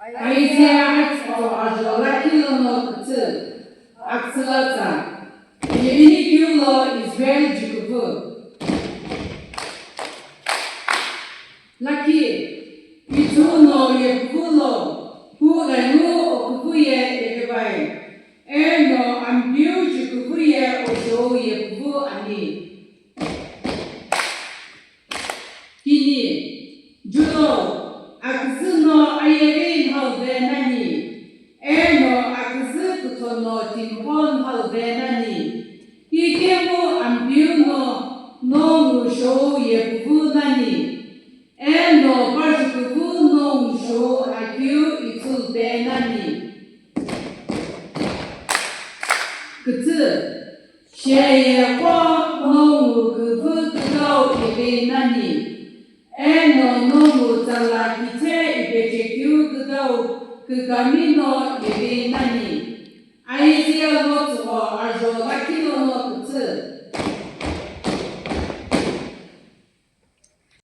Azalotheqo North, Azalotheqo. Yepuvu is very yepuvu. Laki, Ithu no yepuvu, who the no okuye ekebai, no ambiu yepuvu oso yepuvu ani. Kini, judo, akusuno ayeri haude nani, no akusu kutono timpon haude nani. Ikemu ambiu no musho yepuvu nani. No particular no show akiu Ithu de nani. Kutsu, sheye kwa no kufu kudo ibe nani. No mu zala kite ibe jekiu kudo kukamino ibe